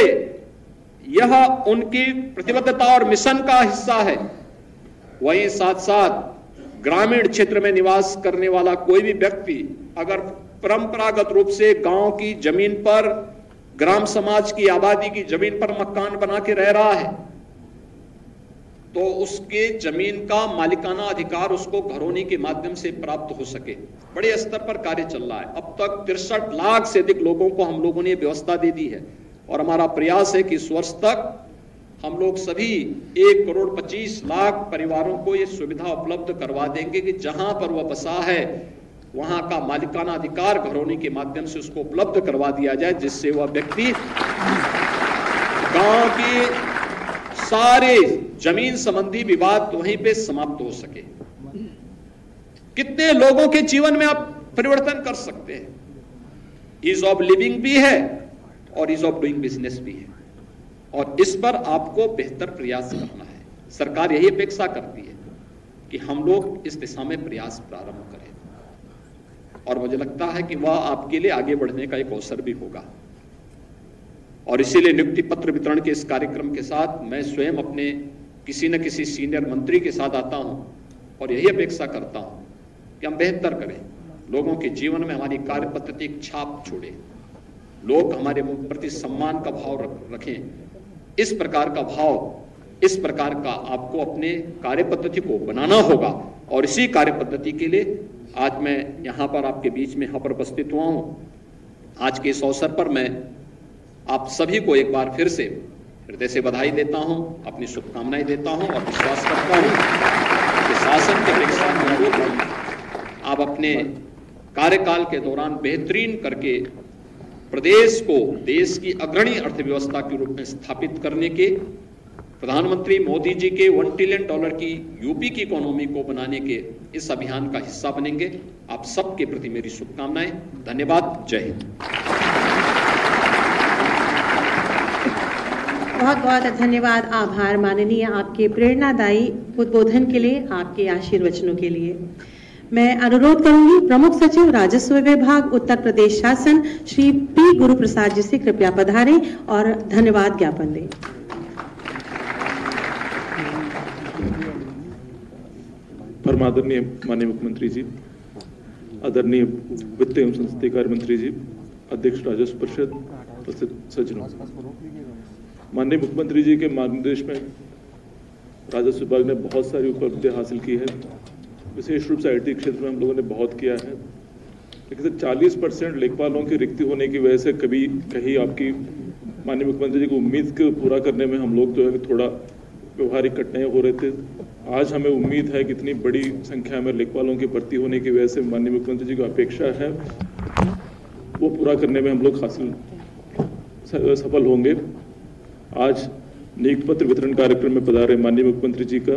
यह उनकी प्रतिबद्धता और मिशन का हिस्सा है। वहीं साथ साथ ग्रामीण क्षेत्र में निवास करने वाला कोई भी व्यक्ति अगर परंपरागत रूप से गांव की जमीन पर, ग्राम समाज की आबादी की जमीन पर मकान बना के रह रहा है, तो उसके जमीन का मालिकाना अधिकार उसको घरौनी के माध्यम से प्राप्त हो सके। बड़े स्तर पर कार्य चल रहा है। अब तक 63 लाख से अधिक लोगों को हम लोगों ने व्यवस्था दे दी है और हमारा प्रयास है कि इस वर्ष तक हम लोग सभी 1,25,00,000 परिवारों को ये सुविधा उपलब्ध करवा देंगे कि जहां पर वह बसा है वहां का मालिकाना अधिकार घरौनी के माध्यम से उसको उपलब्ध करवा दिया जाए, जिससे वह व्यक्ति गांव की सारे जमीन संबंधी विवाद वहीं पे समाप्त हो सके। कितने लोगों के जीवन में आप परिवर्तन कर सकते हैं। ईज ऑफ लिविंग भी है और ईज ऑफ डूइंग बिजनेस भी है, और इस पर आपको बेहतर प्रयास करना है। सरकार यही अपेक्षा करती है कि हम लोग इस दिशा में प्रयास प्रारंभ करें, और मुझे लगता है कि वह आपके लिए आगे बढ़ने का एक अवसर भी होगा। और इसीलिए नियुक्ति पत्र वितरण के इस कार्यक्रम के साथ मैं स्वयं अपने किसी न किसी सीनियर मंत्री के साथ आता हूं और यही अपेक्षा करता हूं कि हम बेहतर करें, लोगों के जीवन में हमारी कार्य पद्धति एक छाप छोड़े, लोग हमारे प्रति सम्मान का भाव रखें। इस प्रकार का भाव, इस प्रकार का आपको अपने कार्य पद्धति को बनाना होगा, और इसी कार्य पद्धति के लिए आज मैं यहां पर आपके बीच में उपस्थित हुआ हूं। आज के इस अवसर पर मैं आप सभी को एक बार फिर से हृदय से बधाई देता हूं, अपनी शुभकामनाएं देता हूं और विश्वास करता हूं कि शासन के अपेक्षा के अनुरूप आप अपने कार्यकाल के दौरान बेहतरीन करके प्रदेश को देश की अग्रणी अर्थव्यवस्था के रूप में स्थापित करने के, प्रधानमंत्री मोदी जी के $1 ट्रिलियन की यूपी की इकोनॉमी को बनाने के इस अभियान का हिस्सा बनेंगे। आप सबके प्रति मेरी शुभकामनाएं। धन्यवाद। जय हिंद। बहुत बहुत धन्यवाद, आभार माननीय, आपके प्रेरणादायी उद्बोधन के लिए, आपके आशीर्वचनों के लिए। मैं अनुरोध करूंगी प्रमुख सचिव राजस्व विभाग उत्तर प्रदेश शासन श्री पी गुरु प्रसाद जी से कृपया पधारें और धन्यवाद ज्ञापन दें। आदरणीय माननीय मुख्यमंत्री जी, आदरणीय वित्त एवं संसदीय कार्य मंत्री जी, अध्यक्ष राजस्व परिषद, उपस्थित सज्जनों, माननीय मुख्यमंत्री जी के मार्गदर्शन में राजस्व विभाग ने बहुत सारी उपलब्धियां हासिल की है। विशेष रूप से आईटी क्षेत्र में हम लोगों ने बहुत किया है, लेकिन 40% लेखपालों की रिक्ति होने की वजह से कभी कहीं आपकी माननीय मुख्यमंत्री जी की उम्मीद को पूरा करने में हम लोग जो है थोड़ा व्यवहारिक कठिनाइयाँ हो रहे थे। आज हमें उम्मीद है कि इतनी बड़ी संख्या में लेखपालों की भर्ती होने की वजह से माननीय मुख्यमंत्री जी की अपेक्षा है वो पूरा करने में हम लोग सफल होंगे। आज नियुक्ति पत्र वितरण कार्यक्रम में पधारे माननीय मुख्यमंत्री जी का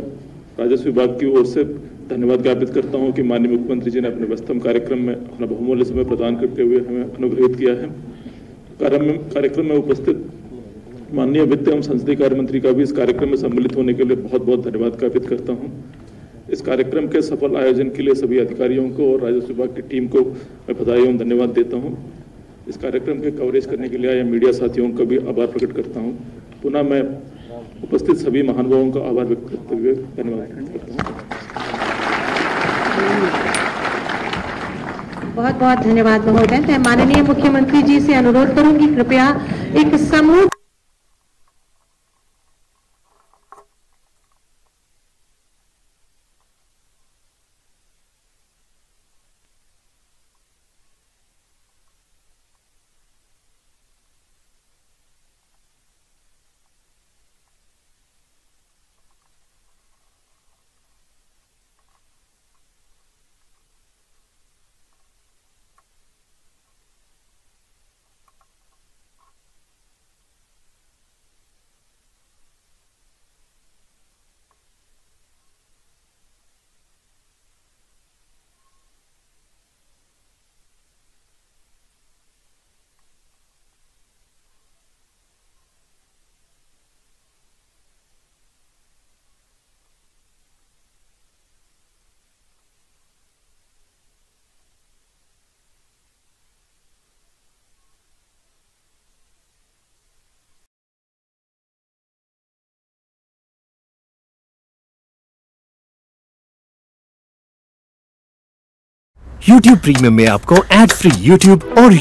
राजस्व विभाग की ओर से धन्यवाद ज्ञापित करता हूं कि माननीय मुख्यमंत्री जी ने अपने व्यस्तम कार्यक्रम में अपना बहुमूल्य समय प्रदान करते हुए हमें अनुग्रहित किया है। कार्यक्रम में उपस्थित माननीय वित्त एवं संसदीय कार्य मंत्री का भी इस कार्यक्रम में सम्मिलित होने के लिए बहुत बहुत धन्यवाद ज्ञापित करता हूं। इस कार्यक्रम के सफल आयोजन के लिए सभी अधिकारियों को और राजस्व विभाग की टीम को मैं बधाई एवं धन्यवाद देता हूं। इस कार्यक्रम के कवरेज करने के लिए आए मीडिया साथियों का भी आभार प्रकट करता हूं। पुनः मैं उपस्थित सभी महानुभावों का आभार व्यक्त करते हुए धन्यवाद करता हूं। बहुत बहुत धन्यवाद महोदय। मैं माननीय मुख्यमंत्री जी से अनुरोध करूंगी कृपया एक समूह YouTube प्रीमियम में आपको एड फ्री YouTube और